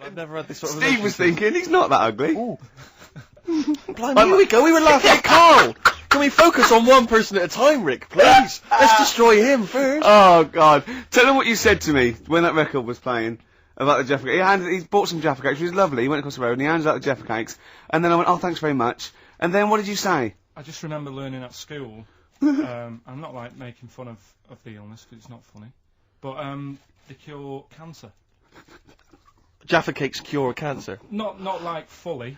I've never had this sort of Steve was thinking, he's not that ugly. Ooh. Blimey, here we go, we were laughing at Karl! Can we focus on one person at a time, Rick, please? Let's destroy him first. Oh, God. Tell him what you said to me when that record was playing about the Jaffa Cakes. He bought some Jaffa Cakes, which was lovely. He went across the road and he handed out the Jaffa Cakes. And then I went, oh, thanks very much. And then what did you say? I just remember learning at school, I'm not like making fun of the illness because it's not funny, but they cure cancer. Jaffa Cakes cure cancer? Not like fully.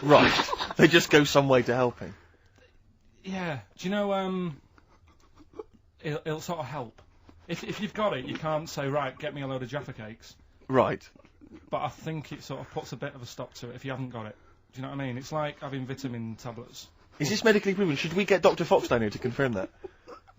Right. They just go some way to helping. Yeah. Do you know, it'll sort of help. If you've got it, you can't say, right, get me a load of Jaffa Cakes. Right. But I think it sort of puts a bit of a stop to it if you haven't got it. Do you know what I mean? It's like having vitamin tablets. Is this medically proven? Should we get Dr. Fox down here to confirm that?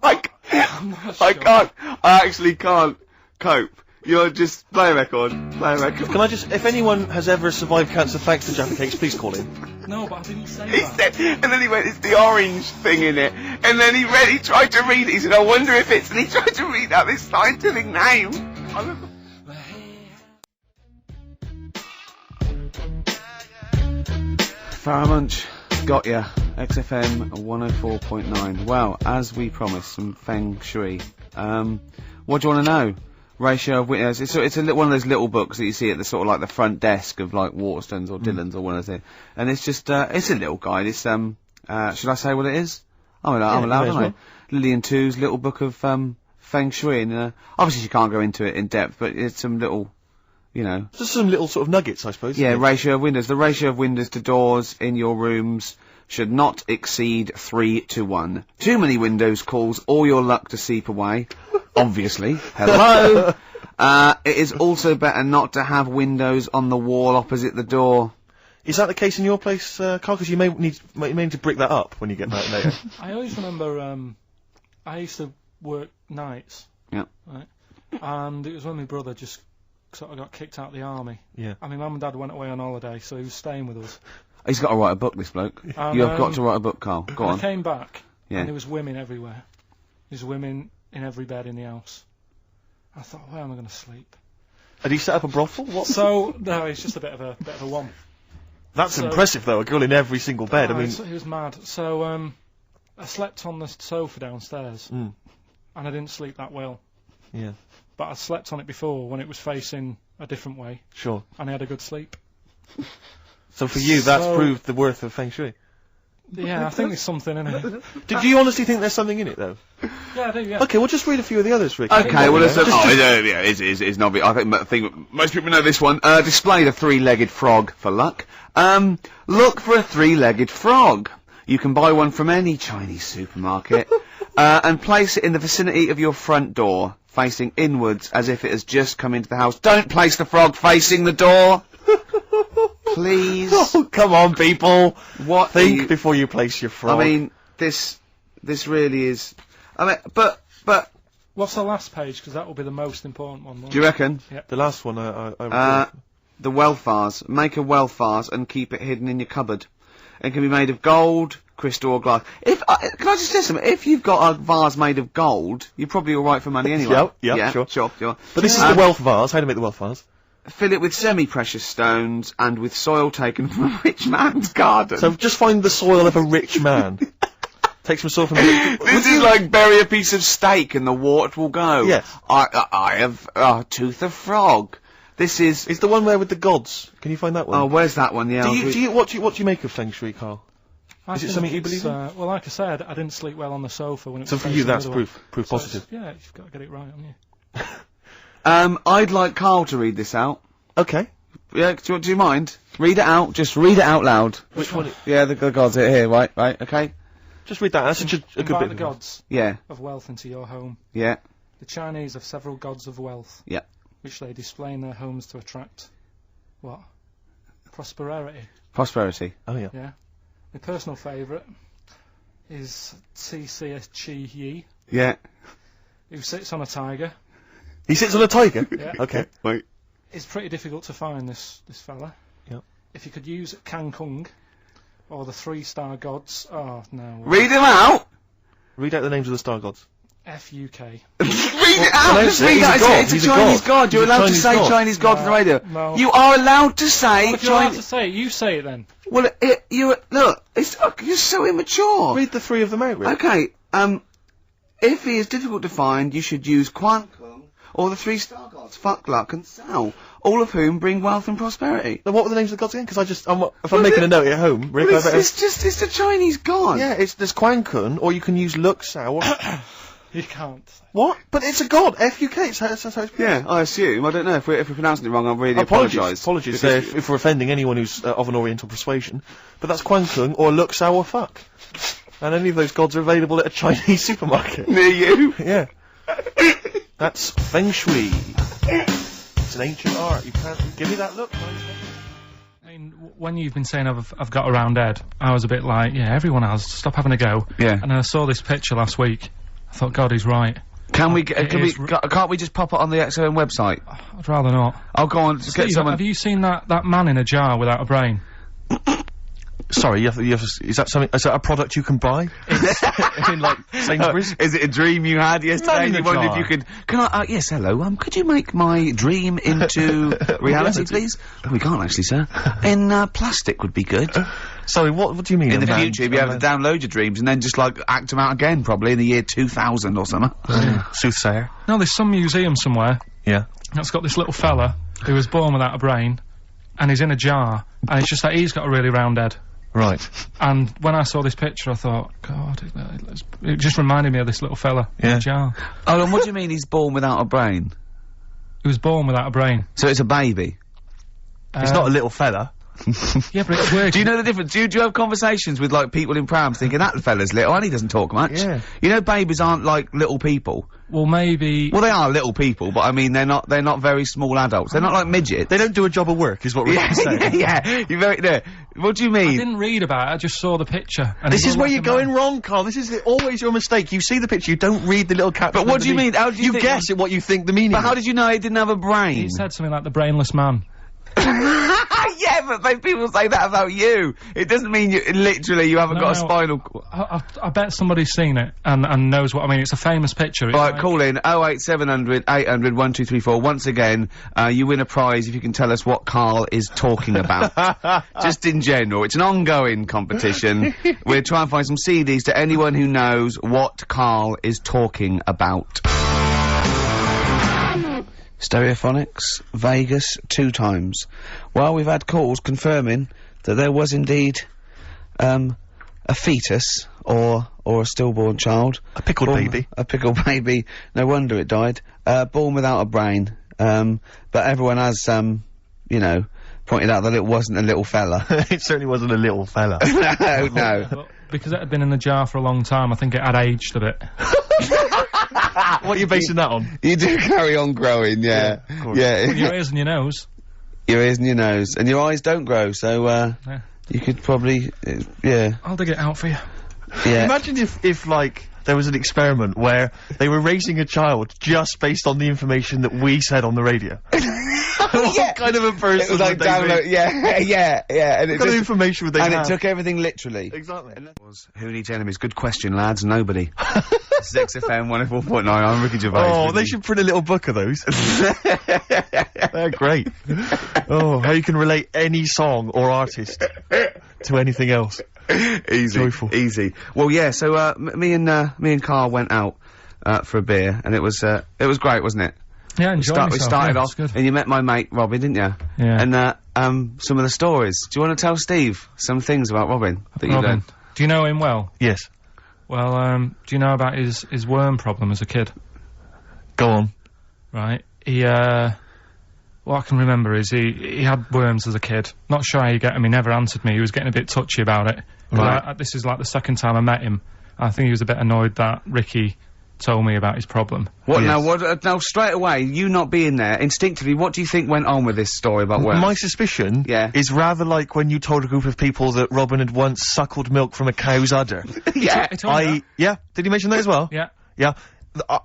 I can't. I actually can't cope. You're just play a record. Can I just, if anyone has ever survived cancer thanks to Jaffa Cakes, please call in. No, but I didn't say He that. said, and then he went, it's the orange thing in it. And then he tried to read it. He said, I wonder if it's, and he tried to read out this scientific name. Farrah Munch, got ya. XFM 104.9. Well, as we promised, some feng shui. What do you want to know? Ratio of windows. It's one of those little books that you see at the sort of like the front desk of like Waterstones or Dillon's or one of those. And it's just, it's a little guide. It's, should I say what it is? I'm allowed, aren't I? Lillian Two's little book of, feng shui. And, obviously you can't go into it in depth, but it's some little, you know. Just some little sort of nuggets, I suppose. Yeah, ratio of windows. The ratio of windows to doors in your rooms should not exceed 3-1. Too many windows calls all your luck to seep away. Obviously. Hello. It is also better not to have windows on the wall opposite the door. Is that the case in your place, Karl? Because you may need to brick that up when you get back later. I always remember, I used to work nights. Yeah. Right? And it was when my brother just sort of got kicked out of the army. Yeah. And my mum and dad went away on holiday, so he was staying with us. He's got to write a book, this bloke. You have got to write a book, Karl. Go on. I came back, Yeah. and there was women everywhere. There's women in every bed in the house. I thought, where am I going to sleep? Had he set up a brothel? What? So, no, it's just a bit of a one. That's impressive, though. A girl in every single bed. I mean, he was mad. So, I slept on the sofa downstairs, and I didn't sleep that well. Yeah. But I slept on it before when it was facing a different way. Sure. And I had a good sleep. So for you, that's proved the worth of feng shui. Yeah, I think there's something in it. Do you honestly think there's something in it, though? Yeah, I do, yeah. Okay, well, just read a few of the others, Rick. Okay, well, it's not big. I think most people know this one. Display the three-legged frog for luck. Look for a three-legged frog. You can buy one from any Chinese supermarket, and place it in the vicinity of your front door, facing inwards as if it has just come into the house. Don't place the frog facing the door. Please. Oh, come on, people. What? Think before you place your frog. I mean, this really is. I mean, but. What's the last page? Because that will be the most important one. Do you reckon? Yep. The last one, I the wealth vase. Make a wealth vase and keep it hidden in your cupboard. It can be made of gold, crystal, or glass. Can I just say something? If you've got a vase made of gold, you're probably all right for money anyway. Yeah, sure. But this is the wealth vase. How to make the wealth vase? Fill it with semi-precious stones and with soil taken from a rich man's garden. So just find the soil of a rich man. Take some soil from the... This is like bury a piece of steak and the water will go. Yes. I have a tooth of frog. This is... It's the one where with the gods. Can you find that one? Oh, where's that one? Yeah. What do you make of feng shui, Karl? Is it something you believe in? Well, like I said, I didn't sleep well on the sofa when it was. So for you, that's proof positive. Yeah, you've got to get it right, haven't you? I'd like Karl to read this out. Okay. Yeah, do you mind? Read it out. Just read it out loud. Which one? Yeah, the gods are here. Right. Okay. Just read that. That's such a good bit. Invite the gods. Yeah. Of wealth into your home. Yeah. The Chinese have several gods of wealth. Yeah. Which they display in their homes to attract what? Prosperity. Prosperity. Oh yeah. Yeah. My personal favourite is T.C. Chi Yi, Yeah. who sits on a tiger. He sits on a tiger? Yeah. Okay. Wait. It's pretty difficult to find this fella. Yep. If you could use Kang Kung or the 3-star gods, oh no. Read them out! Read out the names of the star gods. F-U-K. Read it out! Just read that! It's a Chinese god! You're allowed to say Chinese god on the radio. No. You are allowed to say Well, if you're allowed to say it, you say it then. Well, look, you're so immature. Read the three of them out, Rick. Okay, if he is difficult to find, you should use Quan Kung or the three star gods, Fuck, Luck and Sao, all of whom bring wealth and prosperity. Now, what were the names of the gods again? Because if I'm making a note at home, Rick, Well, I better... it's a Chinese god. Yeah, there's Quan Kun, or you can use Luk Sao. You can't. What? But it's a god. F-U-K. That's how it's pronounced. Yeah, I assume. I don't know if we're pronouncing it wrong. I really apologise. Apologies if we're offending anyone who's of an Oriental persuasion. But that's Quan Kun or Luk Sao or Fuck. And any of those gods are available at a Chinese supermarket. Near you. Yeah. That's Feng Shui. It's an ancient art. You can't give me that look. I mean, when you've been saying I've got a round head, I was a bit like, yeah, everyone has. Stop having a go. Yeah. And then I saw this picture last week. I thought, God, he's right. Can't we just pop it on the XFM website? I'd rather not. I'll go on. Just get Steve, someone. have you seen that man in a jar without a brain? Sorry, is that something? Is that a product you can buy? In like Sainsbury's? Is it a dream you had yesterday? Man in And a you wondered if jar. you could. Can I? Yes, hello. Could you make my dream into reality, please? Oh, we can't actually, sir. In plastic would be good. Sorry, what do you mean? In the future, you'd be able to download your dreams and then just like act them out again, probably in the year 2000 or something. Soothsayer. No, there's some museum somewhere Yeah. that's got this little fella who was born without a brain, and he's in a jar, and it's just that he's got a really round head. Right. And when I saw this picture, I thought, God, it just reminded me of this little fella in Yeah. a jar. Oh, and what do you mean he's born without a brain? He was born without a brain. So it's a baby. It's not a little fella. Yeah, but it's working. Do you know the difference? Do you have conversations with like people in prams thinking that fella's little and he doesn't talk much? Yeah. You know, babies aren't like little people. Well, maybe... Well, they are little people, but I mean they're not very small adults. They're not like midgets. They don't do a job of work, is what we're saying. yeah. You're very there. What do you mean? I didn't read about it, I just saw the picture. And This it is looked where like you're a going man. wrong, Carl. This is always your mistake. You see the picture, you don't read the little caption. But what do you mean? How do you think- guess at what you think the meaning But is. how did you know he didn't have a brain? He said something like the brainless man. Yeah, but people say that about you. It doesn't mean you literally you haven't got a No. spinal. I bet somebody's seen it and knows what I mean. It's a famous picture. It's Right, like- call in 08700 800 1234. Once again, you win a prize if you can tell us what Karl is talking about. Just in general, it's an ongoing competition. We're trying to find some CDs to anyone who knows what Karl is talking about. Stereophonics, Vegas, 2 times. Well, we've had calls confirming that there was indeed, a fetus, or a stillborn child. A pickled baby. A pickled baby. No wonder it died. Born without a brain. But everyone has, you know, pointed out that it wasn't a little fella. It certainly wasn't a little fella. no. But because it had been in the jar for a long time, I think it had aged a bit. What are you basing that on? You do carry on growing, yeah. Yeah, of course. Yeah. Well, your ears and your nose. Your ears and your nose. And your eyes don't grow, so, Yeah. you could probably, yeah. I'll dig it out for you. Yeah. Imagine if like there was an experiment where they were raising a child just based on the information that we said on the radio. What kind of a person It was like would they download, be? yeah. And it What kind of just, information would they and have? it took everything literally. Exactly. Who needs enemies? Good question, lads. Nobody. This is XFM 104.9. I'm Ricky Gervais. Oh, they should print a little book of those. They're great. Oh, how you can relate any song or artist to anything else. Easy. Joyful. Easy. Well, yeah, so, me and Karl went out, for a beer, and it was great, wasn't it? Yeah, enjoy We yourself. started Yeah, off, it's good. and you met my mate, Robin, didn't you? Yeah. And, some of the stories. Do you want to tell Steve some things about Robin that you Robin, learned? do you know him well? Yes. Well, do you know about his worm problem as a kid? Go on. Right. He, what I can remember is he had worms as a kid. Not sure how you get him. He never answered me. He was getting a bit touchy about it. Right. This is like the second time I met him. I think he was a bit annoyed that Ricky told me about his problem. What Yes. now? What now? Straight away, you not being there, instinctively, what do you think went on with this story about worms? My suspicion Yeah. is rather like when you told a group of people that Robin had once suckled milk from a cow's udder. yeah. He told me that. Yeah, did he mention that as well? Yeah. Yeah.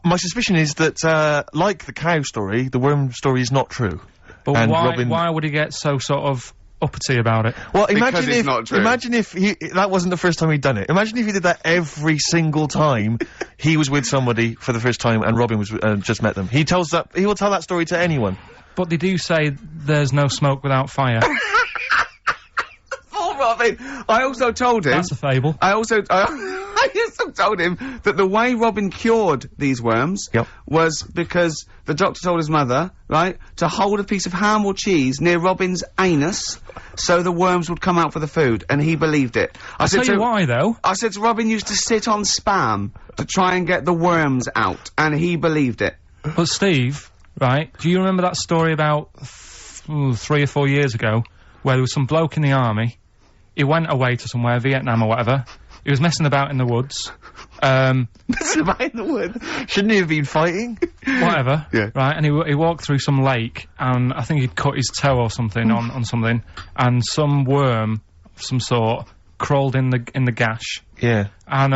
My suspicion is that, like the cow story, the worm story is not true. But And why Robin- would he get so sort of uppity about it. Well, Because imagine it's if not true. imagine if that wasn't the first time he'd done it. Imagine if he did that every single time he was with somebody for the first time and Robin was just met them. He will tell that story to anyone. But they do say there's no smoke without fire. Oh, Robin! I also told him. That's a fable. I also told him that the way Robin cured these worms Yep. was because the doctor told his mother, right, to hold a piece of ham or cheese near Robin's anus so the worms would come out for the food, and he believed it. I'll tell you why, though. I said to Robin used to sit on spam to try and get the worms out, and he believed it. But Steve, right, do you remember that story about 3 or 4 years ago where there was some bloke in the army, he went away to somewhere, Vietnam or whatever, he was messing about in the woods, Messing about in the woods. Shouldn't he have been fighting? whatever, Yeah. right, and he walked through some lake, and I think he'd cut his toe or something on something, and some worm of some sort crawled in the gash, Yeah. and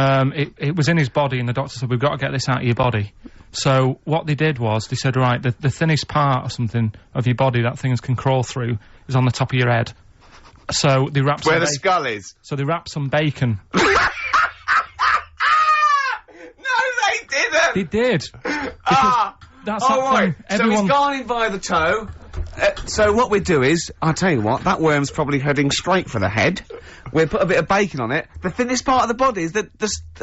it was in his body, and the doctor said, we've got to get this out of your body. So what they did was, they said, right, the thinnest part or something of your body that things can crawl through is on the top of your head. So they wrapped Where the skull is. So they wrapped some bacon. No, they didn't! They did. Ah! That's Oh, that right. thing. So Everyone. he's gone in by the toe. So what we do is, I'll tell you what, that worm's probably heading straight for the head. We'll put a bit of bacon on it. The thinnest part of the body is the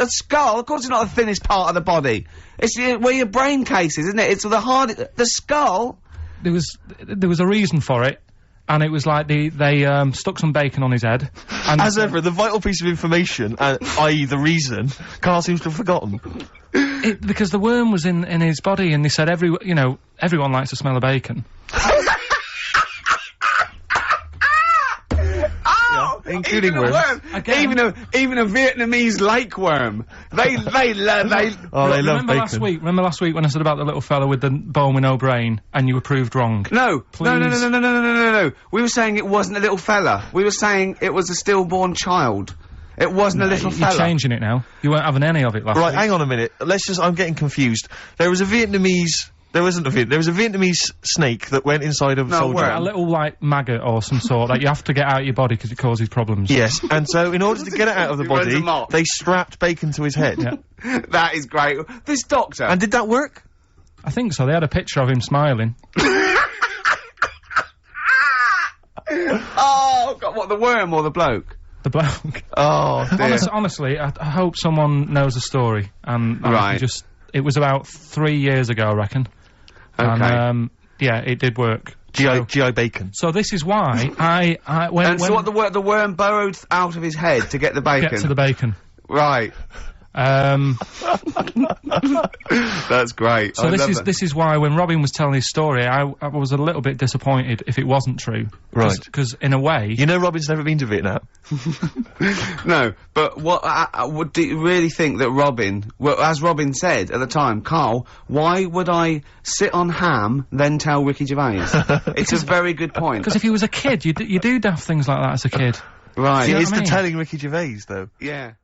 skull. Of course it's not the thinnest part of the body. It's where your brain case is, isn't it? It's the skull. There was a reason for it, and it was like they stuck some bacon on his head. And As ever, the vital piece of information, i.e. the reason, Karl seems to have forgotten. because the worm was in his body, and they said everyone likes the smell of bacon. Oh, including even a worms. worm. Again. Even a Vietnamese lake worm. They Oh, they love Remember bacon. Remember last week when I said about the little fella with the bone with no brain, and you were proved wrong? No, Please. no. We were saying it wasn't a little fella. We were saying it was a stillborn child. It wasn't a little You're fella. changing it now. You weren't having any of it last Right, week. hang on a minute. I'm getting confused. There was a Vietnamese snake that went inside of a No, soldier. worm. A little, like, maggot or some sort that you have to get out of your body because it causes problems. Yes, and so in order to get it out of the He runs body, amok. they strapped bacon to his head. Yeah. That is great. This doctor. And did that work? I think so. They had a picture of him smiling. Oh, God, what, the worm or the bloke? The bloke. Oh, dear. Honestly, I hope someone knows the story. And I Right. can just... It was about 3 years ago, I reckon. Okay. And, yeah, it did work. GI bacon. So this is why when And so what, the worm burrowed out of his head to get the bacon? get to the bacon. Right. That's great. So I love that. this is why when Robin was telling his story, I was a little bit disappointed if it wasn't true. Right. Because in a way, You know Robin's never been to Vietnam. No, but what, do you really think that Robin, well, as Robin said at the time, Karl, why would I sit on ham, then tell Ricky Gervais? It's a very good point. because if he was a kid, you do daft things like that as a kid. Right. You know It's what I the mean? telling Ricky Gervais, though. Yeah.